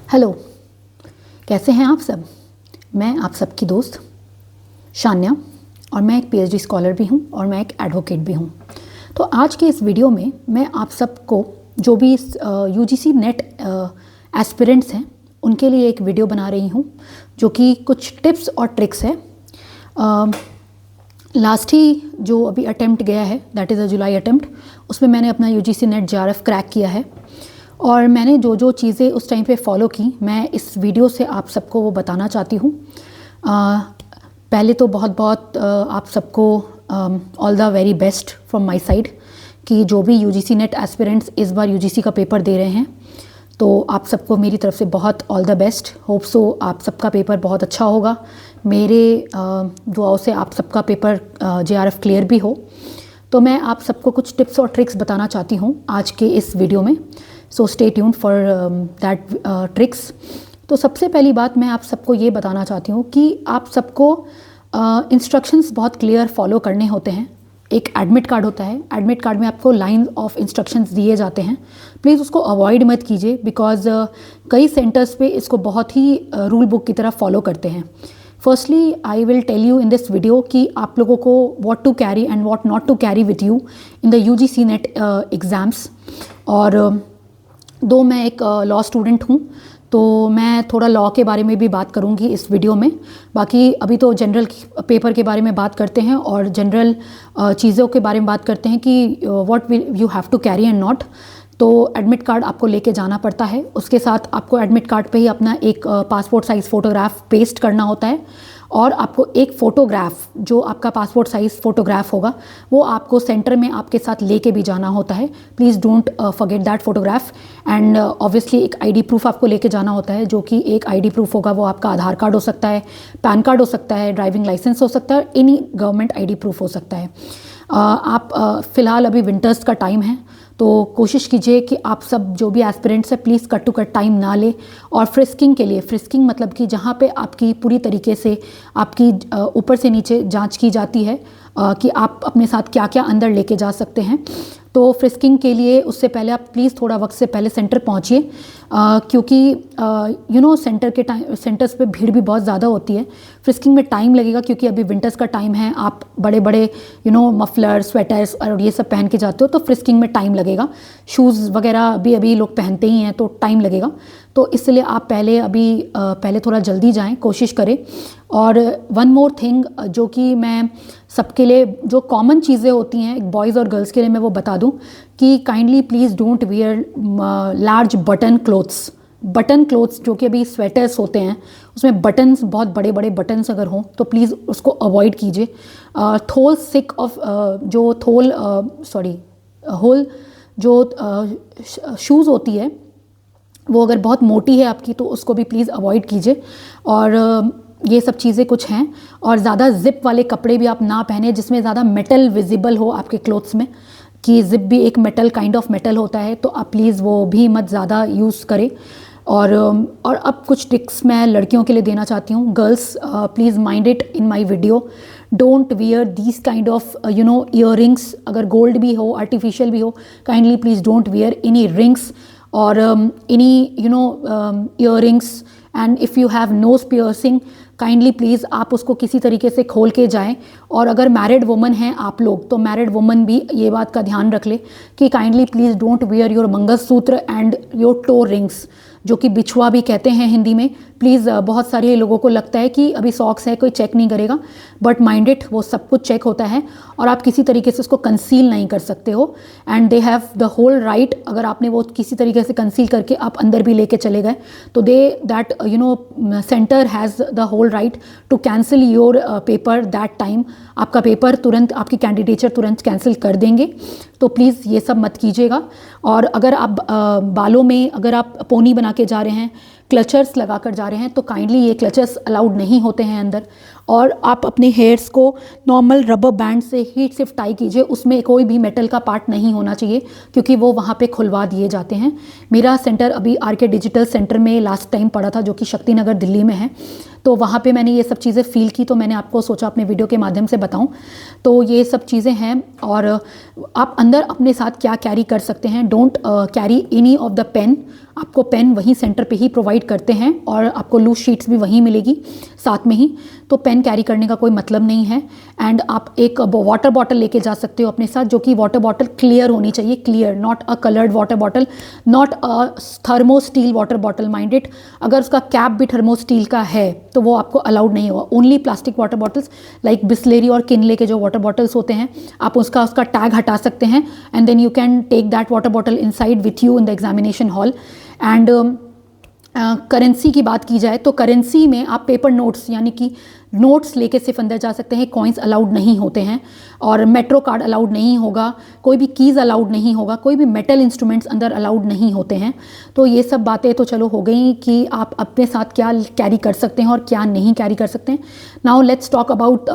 Hello, कैसे हैं आप सब। मैं आप सबकी दोस्त शान्या और मैं एक पीएचडी स्कॉलर भी हूं और मैं एक एडवोकेट भी हूं। तो आज के इस वीडियो में मैं आप सबको जो भी यूजीसी नेट एस्पिरेंट्स हैं उनके लिए एक वीडियो बना रही हूं जो कि कुछ टिप्स और ट्रिक्स है। लास्ट ही जो अभी अटेम्प्ट गया है that is a July attempt, उसमें मैंने अपना यूजीसी नेट जेआरएफ क्रैक किया है और मैंने जो जो चीज़ें उस टाइम पे फॉलो की मैं इस वीडियो से आप सबको वो बताना चाहती हूँ। पहले तो बहुत बहुत आप सबको all the very best from my side कि जो भी यूजीसी नेट एस्पिरेंट्स इस बार यूजीसी का पेपर दे रहे हैं तो आप सबको मेरी तरफ से बहुत all the best. Hope so आप सबका पेपर बहुत अच्छा होगा। मेरे दुआओं से आप सबका पेपर जेआरएफ क्लियर भी हो। तो मैं आप सबको कुछ टिप्स और ट्रिक्स बताना चाहती हूँ आज के इस वीडियो में। So stay tuned for that tricks. तो सबसे पहली बात मैं आप सबको ये बताना चाहती हूँ कि आप सबको इंस्ट्रक्शंस बहुत क्लियर फॉलो करने होते हैं। एक एडमिट कार्ड होता है, एडमिट कार्ड में आपको लाइन ऑफ इंस्ट्रक्शंस दिए जाते हैं। प्लीज़ उसको अवॉइड मत कीजिए बिकॉज कई सेंटर्स पे इसको बहुत ही रूल बुक की तरह फॉलो करते हैं। Firstly I will tell you in this video कि आप लोगों को what to carry and what not to carry with you in the UGC NET exams. और दो मैं एक लॉ स्टूडेंट हूँ तो मैं थोड़ा लॉ के बारे में भी बात करूँगी इस वीडियो में। बाकी अभी तो जनरल पेपर के बारे में बात करते हैं और जनरल चीज़ों के बारे में बात करते हैं कि what will you have to carry and not. तो एडमिट कार्ड आपको लेके जाना पड़ता है, उसके साथ आपको एडमिट कार्ड पे ही अपना एक पासपोर्ट साइज़ फ़ोटोग्राफ पेस्ट करना होता है और आपको एक फ़ोटोग्राफ जो आपका पासपोर्ट साइज़ फ़ोटोग्राफ होगा वो आपको सेंटर में आपके साथ लेके भी जाना होता है। Please don't forget that photograph. And obviously एक आईडी प्रूफ आपको लेके जाना होता है जो कि एक आईडी प्रूफ होगा वो आपका आधार कार्ड हो सकता है, पैन कार्ड हो सकता है, ड्राइविंग लाइसेंस हो सकता है, एनी गवर्नमेंट आईडी प्रूफ हो सकता है। आप फ़िलहाल अभी विंटर्स का टाइम है तो कोशिश कीजिए कि आप सब जो भी एस्पिरेंट्स है please cut to cut time ना ले। और फ्रिस्किंग के लिए, फ्रिस्किंग मतलब कि जहाँ पे आपकी पूरी तरीके से आपकी ऊपर से नीचे जांच की जाती है कि आप अपने साथ क्या क्या अंदर लेके जा सकते हैं। तो फ्रिस्किंग के लिए उससे पहले आप प्लीज़ थोड़ा वक्त से पहले सेंटर पहुँचिए क्योंकि सेंटर के सेंटर्स पे भीड़ भी बहुत ज़्यादा होती है। फ्रिस्किंग में टाइम लगेगा क्योंकि अभी विंटर्स का टाइम है, आप बड़े बड़े मफलर स्वेटर्स और ये सब पहन के जाते हो तो फ्रिस्किंग में टाइम लगेगा। शूज़ वगैरह भी अभी लोग पहनते ही हैं तो टाइम लगेगा। तो इसलिए आप पहले थोड़ा जल्दी जाएं, कोशिश करें। और वन मोर थिंग जो कि मैं सबके लिए जो कॉमन चीज़ें होती हैं बॉयज़ और गर्ल्स के लिए मैं वो बता दूं कि kindly please don't wear large button clothes. Button clothes जो कि अभी स्वेटर्स होते हैं उसमें बटन्स, बहुत बड़े बड़े बटन्स अगर हों तो प्लीज़ उसको अवॉइड कीजिए। थोल सिक ऑफ जो थोल होल जो शूज़ होती है वो अगर बहुत मोटी है आपकी तो उसको भी प्लीज़ अवॉइड कीजिए। और ये सब चीज़ें कुछ हैं। और ज़्यादा जिप वाले कपड़े भी आप ना पहने जिसमें ज़्यादा मेटल विजिबल हो आपके क्लोथ्स में, कि जिप भी एक मेटल काइंड ऑफ मेटल होता है तो आप प्लीज़ वो भी मत ज़्यादा यूज़ करें। और अब कुछ टिप्स मैं लड़कियों के लिए देना चाहती हूँ। Girls please mind it in my video, don't wear these kind of earrings. अगर गोल्ड भी हो, आर्टिफिशियल भी हो, kindly please don't wear any rings और any earrings। And if you have nose piercing kindly please आप उसको किसी तरीके से खोल के जाएं। और अगर मैरिड वुमन हैं आप लोग तो मैरिड वुमन भी ये बात का ध्यान रख ले कि kindly please don't wear your mangalsutra and your toe rings जो कि बिछुआ भी कहते हैं हिंदी में। प्लीज़ बहुत सारे लोगों को लगता है कि अभी सॉक्स है कोई चेक नहीं करेगा, बट माइंड इट वो सब कुछ चेक होता है और आप किसी तरीके से उसको कंसील नहीं कर सकते हो। And they have the whole right, अगर आपने वो किसी तरीके से कंसील करके आप अंदर भी लेके चले गए तो that centre has the whole right to cancel your paper that time. आपका पेपर तुरंत, आपकी कैंडिडेचर तुरंत कैंसिल कर देंगे। तो प्लीज़ ये सब मत कीजिएगा। और अगर आप बालों में अगर आप पोनी बना के जा रहे हैं, क्लचर्स लगा कर जा रहे हैं तो काइंडली ये क्लचर्स अलाउड नहीं होते हैं अंदर। और आप अपने हेयर्स को नॉर्मल रबर बैंड से हीट सिर्फ टाई कीजिए, उसमें कोई भी मेटल का पार्ट नहीं होना चाहिए क्योंकि वो वहाँ पे खुलवा दिए जाते हैं। मेरा सेंटर अभी आरके डिजिटल सेंटर में लास्ट टाइम पड़ा था, जो कि शक्ति नगर दिल्ली में है। तो वहाँ पे मैंने ये सब चीज़ें फ़ील की, तो मैंने आपको सोचा अपने वीडियो के माध्यम से बताऊँ। तो ये सब चीज़ें हैं। और आप अंदर अपने साथ क्या कैरी कर सकते हैं, don't carry any of the pen. आपको पेन वहीं सेंटर पे ही प्रोवाइड करते हैं और आपको लूज शीट्स भी वहीं मिलेगी साथ में ही, तो पेन कैरी करने का कोई मतलब नहीं है। एंड आप एक वाटर बॉटल लेके जा सकते हो अपने साथ, जो कि वाटर बॉटल क्लियर होनी चाहिए, clear, not a coloured water bottle, not a thermo still water bottle, mind it. अगर उसका कैप भी थर्मो स्टील का है तो वो आपको अलाउड नहीं होगा। Only plastic water bottles like Bisleri और किनले के जो वाटर बॉटल्स होते हैं, आप उसका टैग हटा सकते हैं and then you can take that water bottle inside with you in the examination hall. And currency की बात की जाए तो करेंसी में आप पेपर नोट्स यानी कि नोट्स लेके सिर्फ अंदर जा सकते हैं, कॉइन्स अलाउड नहीं होते हैं, और मेट्रो कार्ड अलाउड नहीं होगा, कोई भी कीज़ अलाउड नहीं होगा, कोई भी मेटल इंस्ट्रूमेंट्स अंदर अलाउड नहीं होते हैं। तो ये सब बातें तो चलो हो गई कि आप अपने साथ क्या कैरी कर सकते हैं और क्या नहीं कैरी कर सकते हैं। नाउ लेट्स टॉक अबाउट,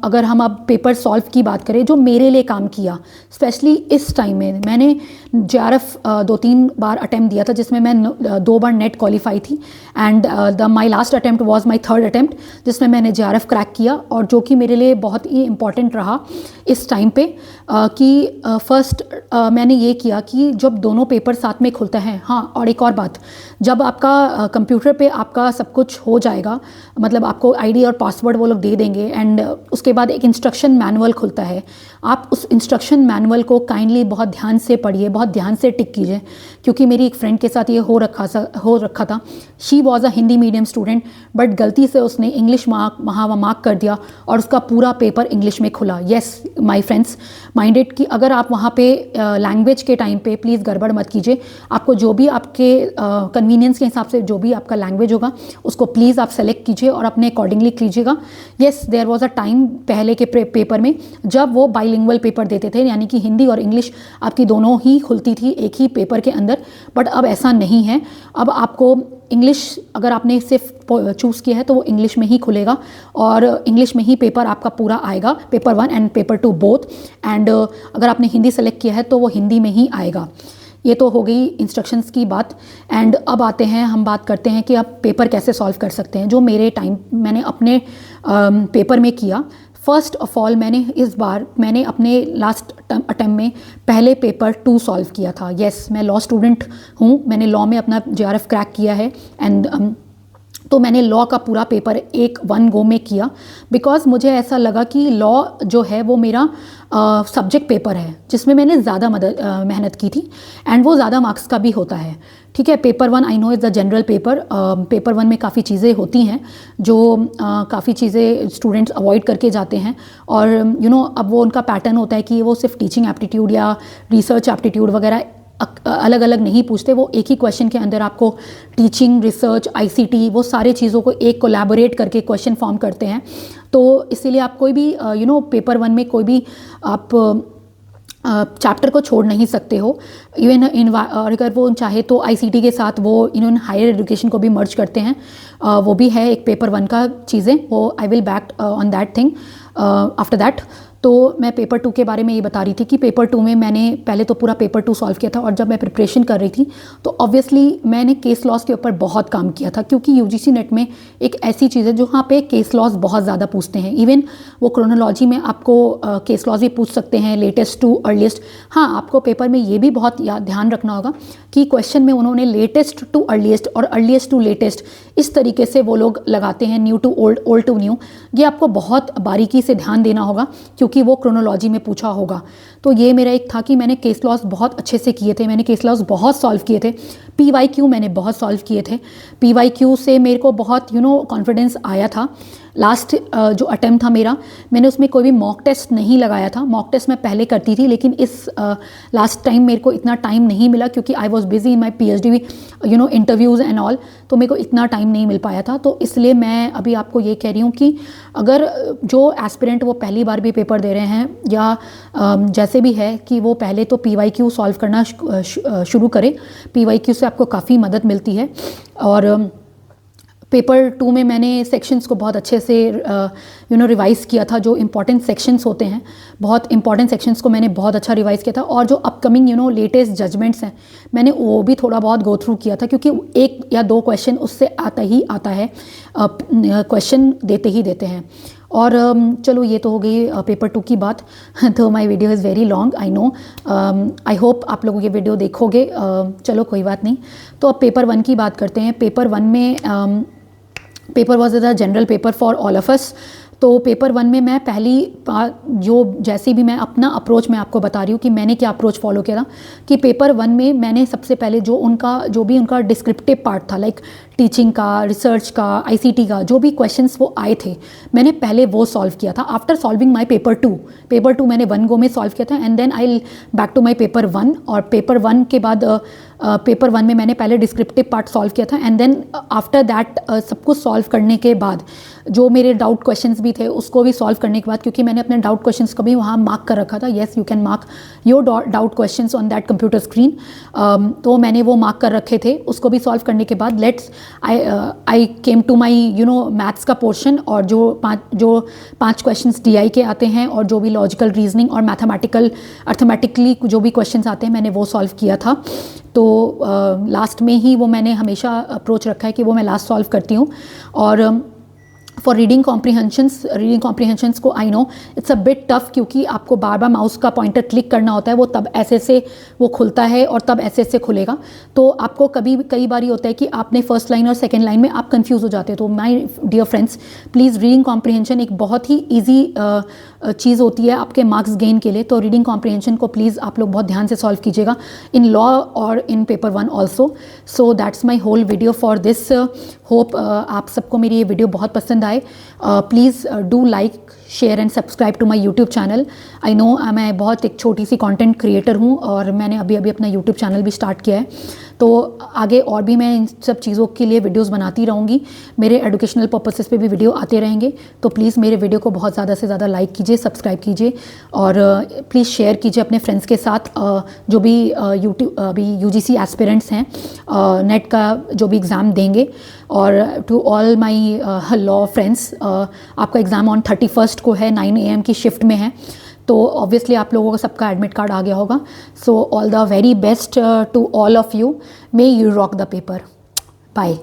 अगर हम अब पेपर सॉल्व की बात करें जो मेरे लिए काम किया, स्पेशली इस टाइम में मैंने JRF 2-3 बार अटैम्प्ट दिया था, जिसमें मैं 2 बार नेट क्वालिफाई थी। And my last attempt was my 3rd attempt, जिसमें मैंने JRF क्रैक किया, और जो कि मेरे लिए बहुत ही इंपॉर्टेंट रहा इस टाइम पे कि फर्स्ट मैंने ये किया कि जब दोनों पेपर साथ में खुलता है। हाँ, और एक और बात, जब आपका कंप्यूटर पे आपका सब कुछ हो जाएगा, मतलब आपको ID और पासवर्ड वो लोग दे देंगे, एंड उसके बाद एक इंस्ट्रक्शन मैनुअल खुलता है। आप उस इंस्ट्रक्शन मैनुअल को काइंडली बहुत ध्यान से पढ़िए, बहुत ध्यान से टिक कीजिए, क्योंकि मेरी एक फ्रेंड के साथ ये हो रखा था। She was a Hindi medium student, but गलती से उसने इंग्लिश मार्क कर दिया और उसका पूरा पेपर इंग्लिश में खुला। येस माय फ्रेंड्स, माइंडेड कि अगर आप वहाँ पे लैंग्वेज के टाइम पे प्लीज़ गड़बड़ मत कीजिए। आपको जो भी आपके कन्वीनियंस के हिसाब से जो भी आपका लैंग्वेज होगा उसको प्लीज़ आप सेलेक्ट कीजिए और अपने अकॉर्डिंगली कीजिएगा। Yes, there was a time पहले के पेपर में जब वो बाइलिंगुअल पेपर देते थे, यानी कि हिंदी और इंग्लिश आपकी दोनों ही खुलती थी एक ही पेपर के अंदर, बट अब ऐसा नहीं है। अब आपको इंग्लिश अगर आपने सिर्फ चूज़ किया है तो वो इंग्लिश में ही खुलेगा और इंग्लिश में ही पेपर आपका पूरा आएगा, paper 1 and paper 2 both. And अगर आपने हिंदी सेलेक्ट किया है तो वो हिंदी में ही आएगा। ये तो हो गई इंस्ट्रक्शंस की बात। एंड अब आते हैं, हम बात करते हैं कि आप पेपर कैसे सॉल्व कर सकते हैं, जो मेरे टाइम मैंने अपने पेपर में किया। फर्स्ट ऑफ ऑल मैंने अपने लास्ट अटेम्प्ट में पहले पेपर 2 सॉल्व किया था। येस, मैं लॉ स्टूडेंट हूँ, मैंने लॉ में अपना JRF क्रैक किया है। एंड तो मैंने लॉ का पूरा पेपर 1 गो में किया, बिकॉज मुझे ऐसा लगा कि लॉ जो है वो मेरा सब्जेक्ट पेपर है जिसमें मैंने ज़्यादा मेहनत की थी, एंड वो ज़्यादा मार्क्स का भी होता है। ठीक है, paper 1 I know is the general paper. Paper 1 में काफ़ी चीज़ें होती हैं जो काफ़ी चीज़ें स्टूडेंट्स अवॉइड करके जाते हैं, और अब वो उनका पैटर्न होता है कि वो सिर्फ टीचिंग एप्टीट्यूड या रिसर्च एप्टीट्यूड वगैरह अलग अलग नहीं पूछते, वो एक ही क्वेश्चन के अंदर आपको टीचिंग, रिसर्च, ICT वो सारे चीज़ों को एक कोलैबोरेट करके क्वेश्चन फॉर्म करते हैं। तो इसीलिए आप कोई भी पेपर 1 में कोई भी आप चैप्टर को छोड़ नहीं सकते हो। इवन और अगर वो चाहे तो ICT के साथ वो हायर एजुकेशन को भी मर्ज करते हैं, वो भी है एक पेपर 1 का चीज़ें, वो I will back on that thing after that. तो मैं पेपर 2 के बारे में ये बता रही थी कि पेपर 2 में मैंने पहले तो पूरा पेपर 2 सॉल्व किया था, और जब मैं प्रिपरेशन कर रही थी तो ऑब्वियसली मैंने केस लॉस के ऊपर बहुत काम किया था, क्योंकि UGC नेट में एक ऐसी चीज़ है जो वहाँ पे केस लॉस बहुत ज़्यादा पूछते हैं। इवन वो क्रोनोलॉजी में आपको केस लॉस भी पूछ सकते हैं, लेटेस्ट टू अर्लीस्ट। हाँ, आपको पेपर में ये भी बहुत ध्यान रखना होगा कि क्वेश्चन में उन्होंने लेटेस्ट टू अर्लीस्ट और अर्लीस्ट टू लेटेस्ट इस तरीके से वो लोग लगाते हैं, new to old, old to new. ये आपको बहुत बारीकी से ध्यान देना होगा क्योंकि वो क्रोनोलॉजी में पूछा होगा। तो ये मेरा एक था कि मैंने केस लॉस बहुत अच्छे से किए थे, मैंने केस लॉस बहुत सॉल्व किए थे। PYQ मैंने बहुत सॉल्व किए थे। PYQ से मेरे को बहुत कॉन्फिडेंस आया था। लास्ट जो अटेम्प्ट था मेरा, मैंने उसमें कोई भी मॉक टेस्ट नहीं लगाया था। मॉक टेस्ट मैं पहले करती थी, लेकिन इस लास्ट टाइम मेरे को इतना टाइम नहीं मिला क्योंकि I was busy in my PhD interviews and all, तो मेरे को इतना टाइम नहीं मिल पाया था। तो इसलिए मैं अभी आपको ये कह रही हूँ कि अगर जो एस्पिरेंट वो पहली बार भी पेपर दे रहे हैं या जैसे भी है, कि वो पहले तो PYQ सॉल्व करना शुरू करें। PYQ से आपको काफ़ी मदद मिलती है, और पेपर 2 में मैंने सेक्शंस को बहुत अच्छे से रिवाइज़ किया था। जो इंपॉर्टेंट सेक्शंस होते हैं, बहुत इंपॉर्टेंट सेक्शंस को मैंने बहुत अच्छा रिवाइज़ किया था। और जो अपकमिंग लेटेस्ट जजमेंट्स हैं, मैंने वो भी थोड़ा बहुत गो थ्रू किया था, क्योंकि 1 या 2 क्वेश्चन उससे आता है, क्वेश्चन देते हैं। और चलो ये तो हो गई पेपर 2 की बात। तो my video is very long, I know. I hope आप लोग ये वीडियो देखोगे। चलो कोई बात नहीं। तो अब पेपर 1 की बात करते हैं। पेपर 1 में paper was the general paper for all of us. तो पेपर 1 में मैं पहली बात, जो जैसे भी मैं अपना अप्रोच मैं आपको बता रही हूँ कि मैंने क्या अप्रोच फॉलो किया था, कि पेपर 1 में मैंने सबसे पहले जो भी उनका डिस्क्रिप्टिव पार्ट था, लाइक टीचिंग का, रिसर्च का, आईसीटी का, जो भी क्वेश्चंस वो आए थे, मैंने पहले वो सॉल्व किया था। आफ्टर सॉल्विंग माय पेपर 2 मैंने 1 गो में सॉल्व किया था, and then I back to my paper 1। और पेपर 1 के बाद पेपर 1 में मैंने पहले डिस्क्रिप्टिव पार्ट सॉल्व किया था, एंड देन आफ्टर दैट सब कुछ सॉल्व करने के बाद जो मेरे डाउट क्वेश्चंस भी थे उसको भी सॉल्व करने के बाद, क्योंकि मैंने अपने डाउट क्वेश्चंस को भी वहाँ मार्क कर रखा था, yes you can mark your doubt questions on that computer screen. तो मैंने वो मार्क कर रखे थे। उसको भी सॉल्व करने के बाद आई केम टू माई मैथ्स का पोर्शन, और जो पाँच क्वेश्चंस डीआई के आते हैं, और जो भी लॉजिकल रीजनिंग और अर्थमेटिकली जो भी क्वेश्चंस आते हैं, मैंने वो सॉल्व किया था। तो लास्ट में ही वो मैंने हमेशा अप्रोच रखा है कि वो मैं लास्ट सॉल्व करती हूँ। और फॉर रीडिंग कॉम्प्रीहेंशंस को I know it's a bit tough, क्योंकि आपको बार बार माउस का पॉइंटर क्लिक करना होता है, वो तब ऐसे से वो खुलता है और तब ऐसे से खुलेगा। तो आपको कई बार होता है कि आपने फर्स्ट लाइन और सेकेंड लाइन में आप कंफ्यूज हो जाते हो। तो my dear friends, please, reading comprehension एक बहुत ही ईजी चीज़ होती है आपके मार्क्स गेन के लिए। तो रीडिंग कॉम्प्रीहेंशन को प्लीज़ आप लोग बहुत ध्यान से सॉल्व कीजिएगा, इन लॉ और in paper 1 also. So that's my whole video for this. Hope आप सबको मेरी ये वीडियो बहुत पसंद आए। Please do like, share and subscribe to my YouTube channel. I know मैं बहुत एक छोटी सी कंटेंट क्रिएटर हूँ, और मैंने अभी अपना यूट्यूब चैनल भी स्टार्ट किया है। तो आगे और भी मैं इन सब चीज़ों के लिए वीडियोस बनाती रहूँगी। मेरे एजुकेशनल पर्पसेस पे भी वीडियो आते रहेंगे। तो प्लीज़ मेरे वीडियो को बहुत ज़्यादा से ज़्यादा लाइक कीजिए, सब्सक्राइब कीजिए, और प्लीज़ शेयर कीजिए अपने फ्रेंड्स के साथ, जो भी अभी यूजीसी एस्पिरेंट्स हैं, नेट का जो भी एग्ज़ाम देंगे। और to all my law friends, आपका एग्ज़ाम ऑन 31 को है, 9 AM की शिफ्ट में है। तो ऑब्वियसली आप लोगों का सबका एडमिट कार्ड आ गया होगा। So all the very best to all of you. May you rock the paper. Bye.